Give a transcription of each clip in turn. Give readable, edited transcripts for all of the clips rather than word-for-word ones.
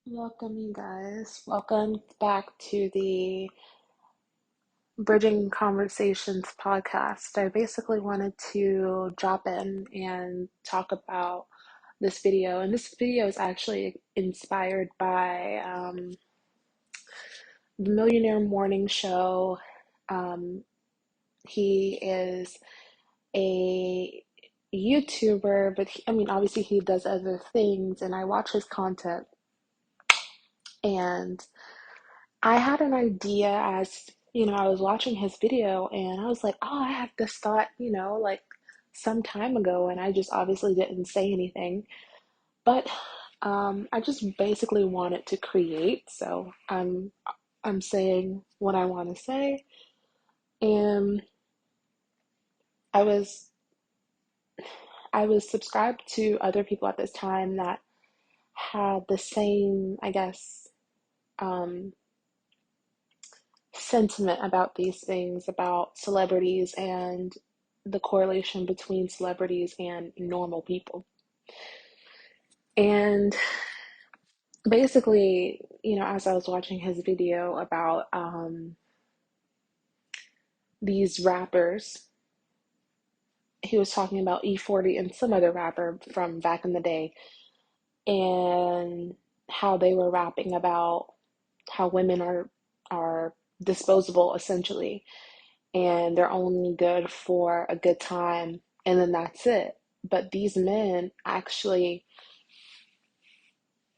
Welcome, you guys. Welcome back to the Bridging Conversations podcast. I basically wanted to drop in and talk about this video. And this video is actually inspired by the Millionaire Morning Show. Um, he is a YouTuber, but obviously, he does other things, and I watch his content. And I had an idea as, I was watching his video and I was like, oh, I had this thought, like some time ago, and I just obviously didn't say anything. But I just basically wanted to create, so I'm saying what I want to say. And I was I was subscribed to other people at this time that had the same, I guess, um, sentiment about these things, about celebrities and the correlation between celebrities and normal people. And basically, as I was watching his video about these rappers, he was talking about E40 and some other rapper from back in the day, and how they were rapping about how women are disposable essentially, and they're only good for a good time, and then that's it. But these men actually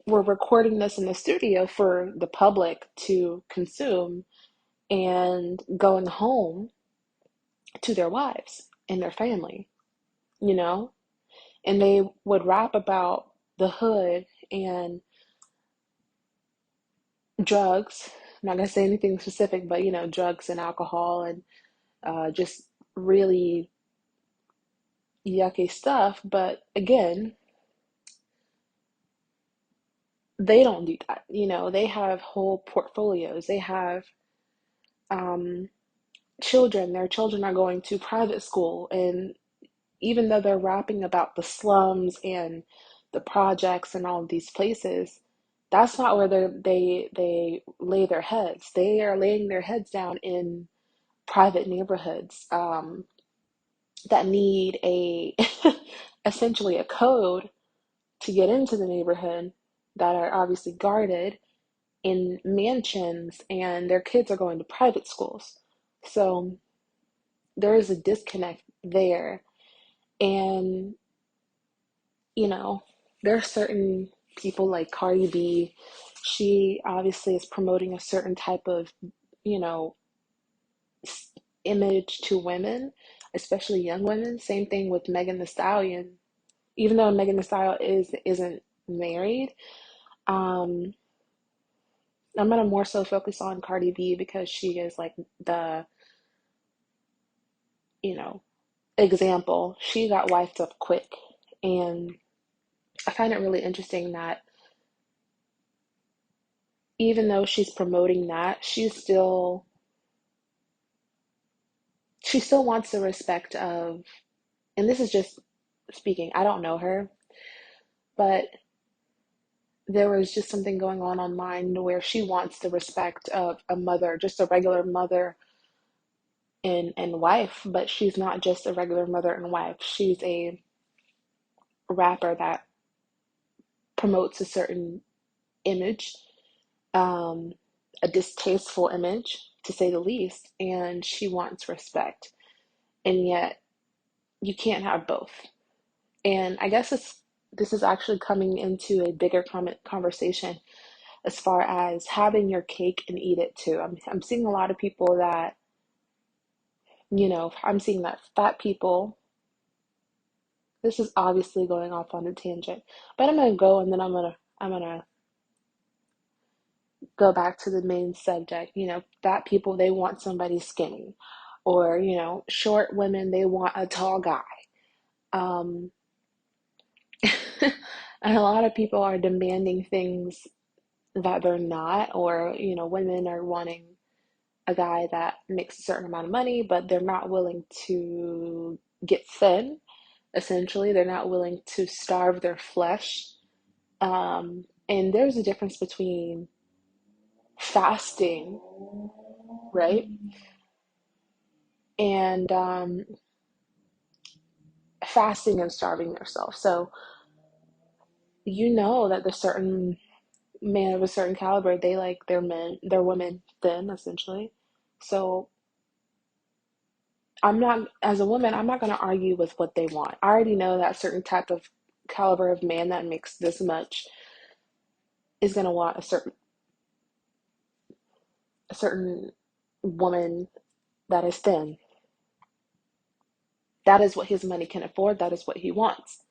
were recording this in the studio for the public to consume and going home to their wives and their family, you know? And they would rap about the hood and drugs. I'm not gonna say anything specific, but drugs and alcohol and just really yucky stuff. But again, they don't do that. They have whole portfolios. They have um, children. Their children are going to private school. And even though they're rapping about the slums and the projects and all of these places, that's not where they lay their heads. They are laying their heads down in private neighborhoods that need a essentially a code to get into the neighborhood, that are obviously guarded in mansions, and their kids are going to private schools. So there is a disconnect there. And, you know, there are certain people like Cardi B. She obviously is promoting a certain type of, you know, image to women, especially young women. Same thing with Megan Thee Stallion. Even though Megan Thee Stallion isn't married, um, I'm gonna more so focus on Cardi B because she is like the, you know, example. She got wiped up quick. And I find it really interesting that even though she's promoting that, she still wants the respect of, and this is just speaking, I don't know her, but there was just something going on online where she wants the respect of a mother, just a regular mother and wife, but she's not just a regular mother and wife. She's a rapper that promotes a certain image, um, a distasteful image, to say the least, and she wants respect. And yet, you can't have both. And I guess this is actually coming into a bigger conversation as far as having your cake and eat it too. I'm seeing a lot of people that, I'm seeing that fat people, this is obviously going off on a tangent, but I'm gonna go and then I'm gonna go back to the main subject. Fat people, they want somebody skinny, or short women, they want a tall guy. Um, and a lot of people are demanding things that they're not, or women are wanting a guy that makes a certain amount of money, but they're not willing to get thin. Essentially, they're not willing to starve their flesh. And there's a difference between fasting, right? And fasting and starving yourself. So you know that the certain man of a certain caliber, they like their women thin, essentially. So as a woman, I'm not going to argue with what they want. I already know that certain type of caliber of man that makes this much is going to want a certain woman that is thin. That is what his money can afford. That is what he wants.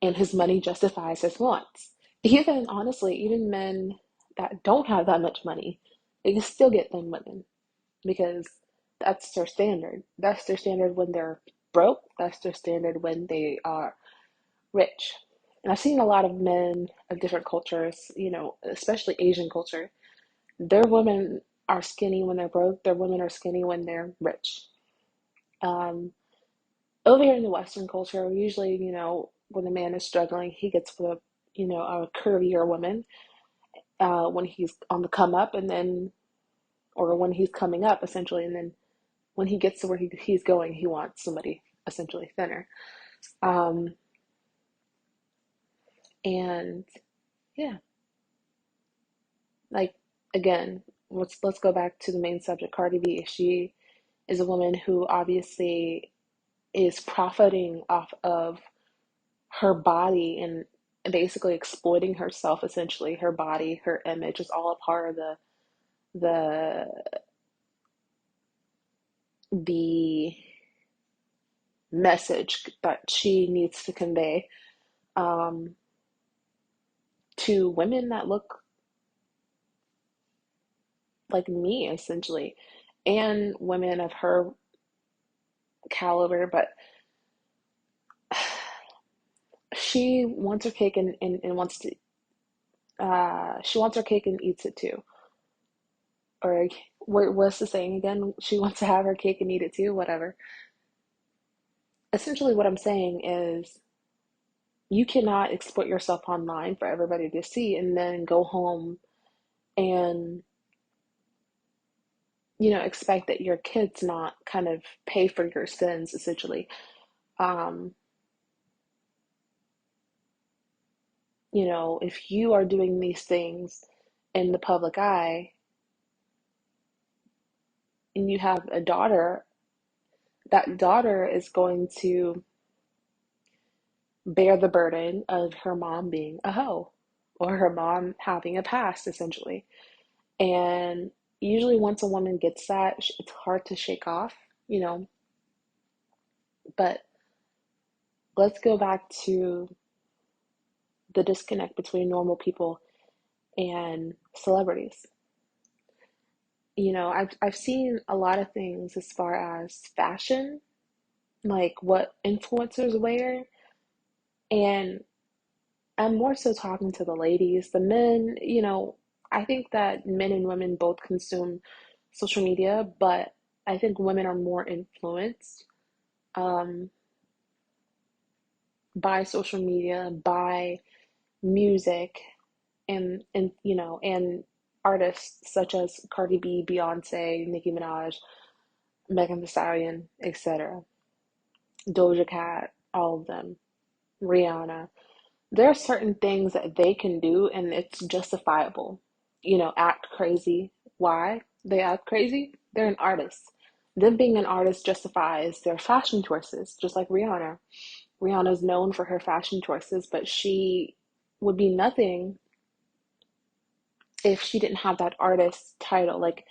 And his money justifies his wants. Even, honestly, even men that don't have that much money, they can still get thin women because that's their standard. That's their standard when they're broke. That's their standard when they are rich. And I've seen a lot of men of different cultures, especially Asian culture. Their women are skinny when they're broke. Their women are skinny when they're rich. Um, Over here in the Western culture, usually, when a man is struggling, he gets with a curvier woman when he's on the come up, and then, or when he's coming up, essentially, and then when he gets to where he's going, he wants somebody essentially thinner. Um, and yeah, like again, let's go back to the main subject. Cardi B, she is a woman who obviously is profiting off of her body and basically exploiting herself. Essentially, her body, her image is all a part of the the message that she needs to convey um, to women that look like me, essentially, and women of her caliber. But she wants her cake and wants to she wants her cake and eats it too. Or what's the saying again? She wants to have her cake and eat it too, whatever. Essentially, what I'm saying is you cannot exploit yourself online for everybody to see and then go home and expect that your kids not kind of pay for your sins, essentially. um if you are doing these things in the public eye and you have a daughter, that daughter is going to bear the burden of her mom being a hoe or her mom having a past, essentially. And usually, once a woman gets that, it's hard to shake off, you know. But let's go back to the disconnect between normal people and celebrities. I've seen a lot of things as far as fashion, like what influencers wear, and I'm more so talking to the ladies. The men, I think that men and women both consume social media, but I think women are more influenced um, by social media, by music, and artists such as Cardi B, Beyonce, Nicki Minaj, Megan Thee Stallion, etc., Doja Cat, all of them, Rihanna. There are certain things that they can do and it's justifiable. Act crazy. Why they act crazy? They're an artist. Them being an artist justifies their fashion choices, just like Rihanna. Rihanna's known for her fashion choices, but she would be nothing if she didn't have that artist title. Like,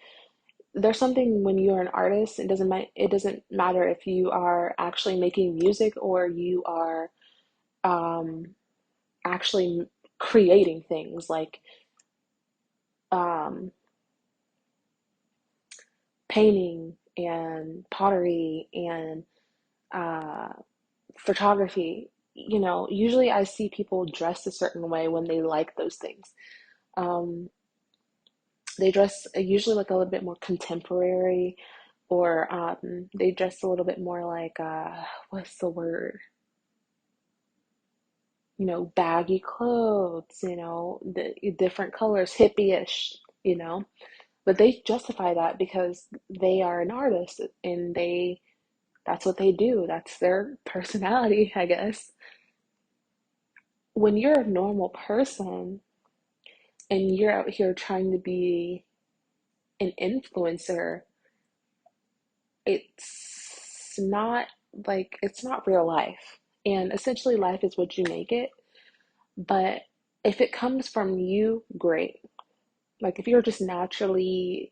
there's something when you're an artist, it doesn't matter if you are actually making music or you are um actually creating things like um, painting and pottery and uh, photography. Usually I see people dressed a certain way when they like those things. Um, they dress usually like a little bit more contemporary, or they dress a little bit more like what's the word? baggy clothes, the different colors, hippie-ish, you know. But they justify that because they are an artist and that's what they do. That's their personality, I guess. When you're a normal person and you're out here trying to be an influencer, it's not real life. And essentially life is what you make it. But if it comes from you, great. Like if you're just naturally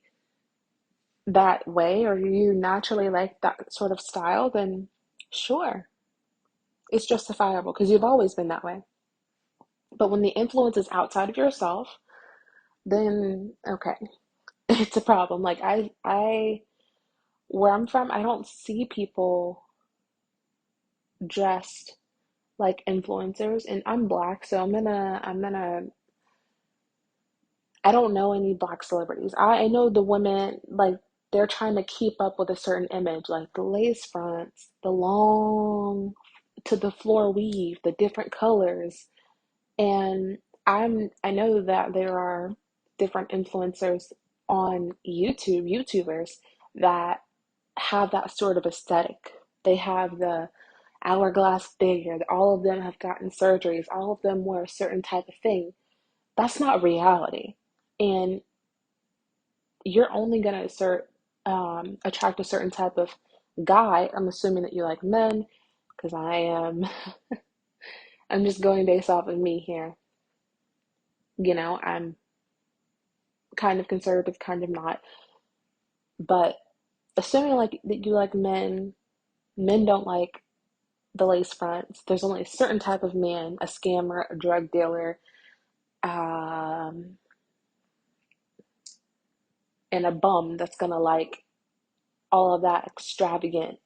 that way or you naturally like that sort of style, then sure, it's justifiable because you've always been that way. But when the influence is outside of yourself, then okay, it's a problem. Like where I'm from, I don't see people dressed like influencers, and I'm black, so I don't know any black celebrities. I know the women, like, they're trying to keep up with a certain image, like the lace fronts, the long to the floor weave, the different colors. And I know that there are different influencers on YouTubers that have that sort of aesthetic. They have the hourglass figure. All of them have gotten surgeries. All of them wear a certain type of thing. That's not reality. And you're only going to attract a certain type of guy. I'm assuming that you like men, because I am. I'm just going based off of me here. I'm kind of conservative, kind of not. But assuming like that you like men, men don't like the lace fronts. There's only a certain type of man, a scammer, a drug dealer, um, and a bum that's gonna like all of that extravagant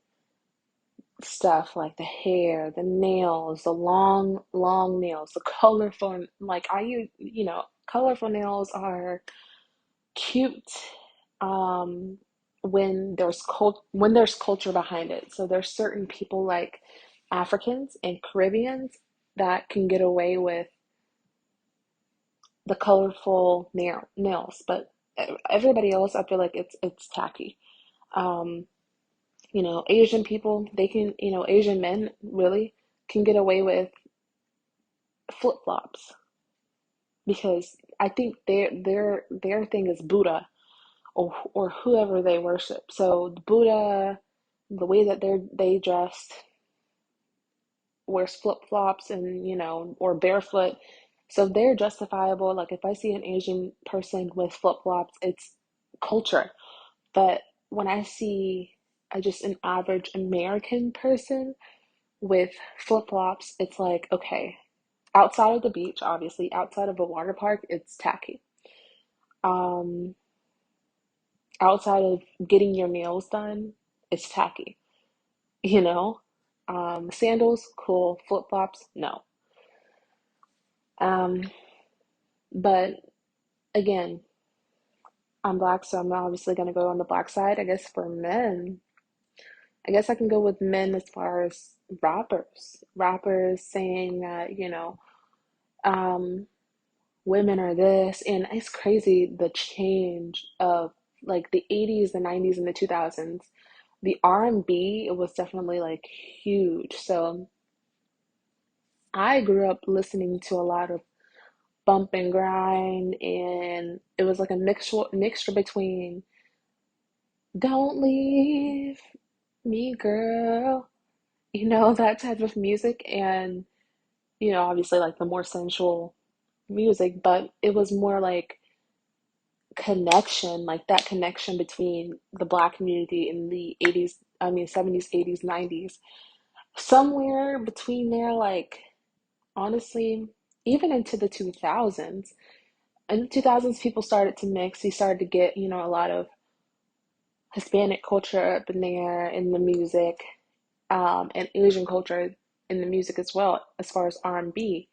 stuff, like the hair, the nails, the long, long nails, the colorful, like colorful nails are cute um, when there's culture behind it. So there's certain people like Africans and Caribbeans that can get away with the colorful nails, but everybody else, I feel like it's tacky. Um, Asian people, they can, Asian men really can get away with flip-flops because I think their thing is Buddha or whoever they worship. So Buddha, the way that they dressed, wears flip-flops and or barefoot. So they're justifiable. Like if I see an Asian person with flip-flops, it's culture. But when I see just an average American person with flip-flops, it's like, okay, outside of the beach, obviously, outside of a water park, it's tacky. Um, Outside of getting your nails done, it's tacky, you know? Sandals, cool. Flip-flops, no. Um, but again, I'm black, so I'm obviously gonna go on the black side. I guess for men, I guess I can go with men as far as rappers. Rappers saying that, um, women are this, and it's crazy the change of like the 80s, the 90s, and the 2000s. The R&B, it was definitely like huge. So I grew up listening to a lot of bump and grind, and it was like a mixture between "Don't Leave Me, Girl," that type of music, and obviously like the more sensual music, but it was more like connection, like that connection between the black community in the 80s, I mean 70s, 80s, 90s. Somewhere between there, like honestly, even into the 2000s. In the 2000s, people started to mix. You started to get, a lot of Hispanic culture up in there in the music, and Asian culture in the music as well, as far as R&B.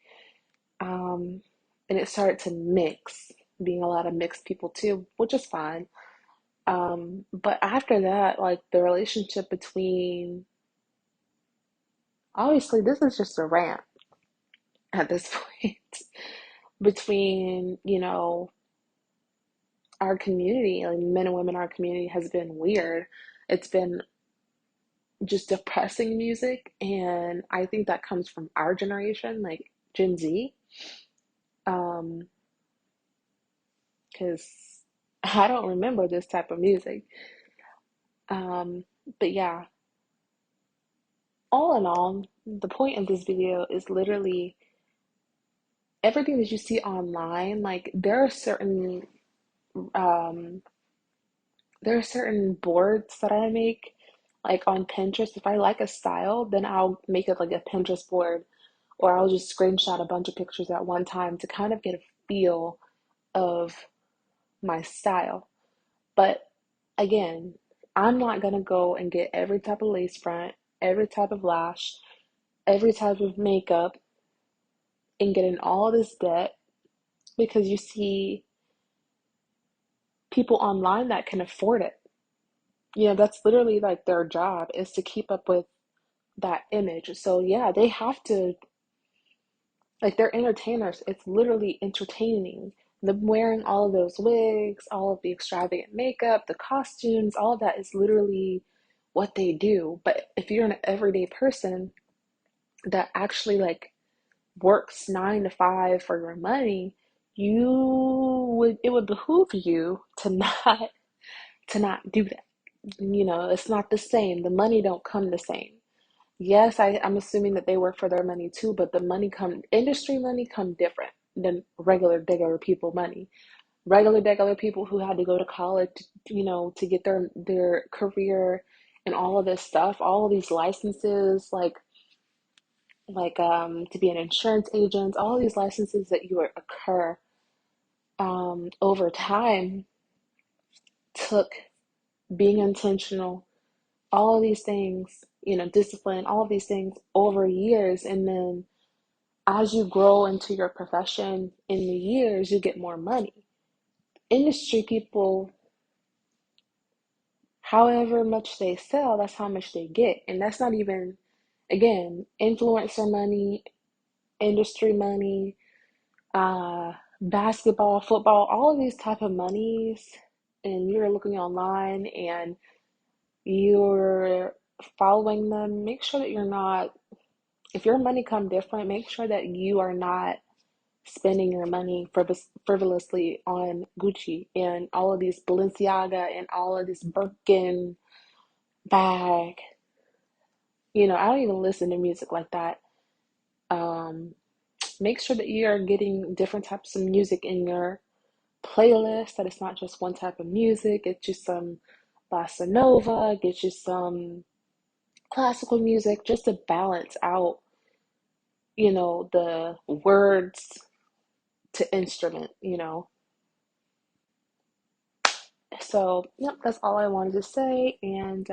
Um, and it started to mix, being a lot of mixed people too, which is fine. But after that, like the relationship between, obviously, this is just a rant. at this point between, our community, like men and women in our community, has been weird. It's been just depressing music, and I think that comes from our generation, like Gen Z, um, because I don't remember this type of music. Um, but yeah, all in all, the point of this video is literally everything that you see online. Like um, there are certain boards that I make, like on Pinterest. If I like a style, then I'll make it like a Pinterest board, or I'll just screenshot a bunch of pictures at one time to kind of get a feel of my style. But again, I'm not gonna go and get every type of lace front, every type of lash, every type of makeup, and get in all this debt because you see people online that can afford it. That's literally like their job is to keep up with that image. So yeah, they have to, like, they're entertainers. It's literally entertaining. Them wearing all of those wigs, all of the extravagant makeup, the costumes, all of that is literally what they do. But if you're an everyday person that actually like works 9 to 5 for your money, it would behoove you to not do that. It's not the same. The money don't come the same. Yes, I'm assuming that they work for their money too, but the industry money come different than regular people money. Regular people who had to go to college, to get their career and all of this stuff, all of these licenses, to be an insurance agent, all of these licenses that you occur over time took being intentional, all of these things, discipline, all of these things over years, and then as you grow into your profession in the years, you get more money. Industry people, however much they sell, that's how much they get. And that's not even, again, influencer money, industry money, basketball, football, all of these type of monies. And you're looking online and you're following them. Make sure that you're not, if your money come different, make sure that you are not spending your money frivolously on Gucci and all of these Balenciaga and all of this Birkin bag. I don't even listen to music like that. Um, Make sure that you are getting different types of music in your playlist, that it's not just one type of music. Get you some bossa nova, get you some classical music just to balance out, the words to instrument. So, yep, that's all I wanted to say. And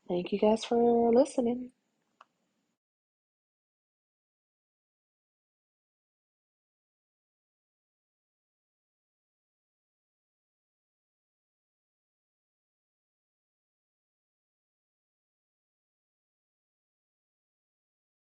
thank you guys for listening.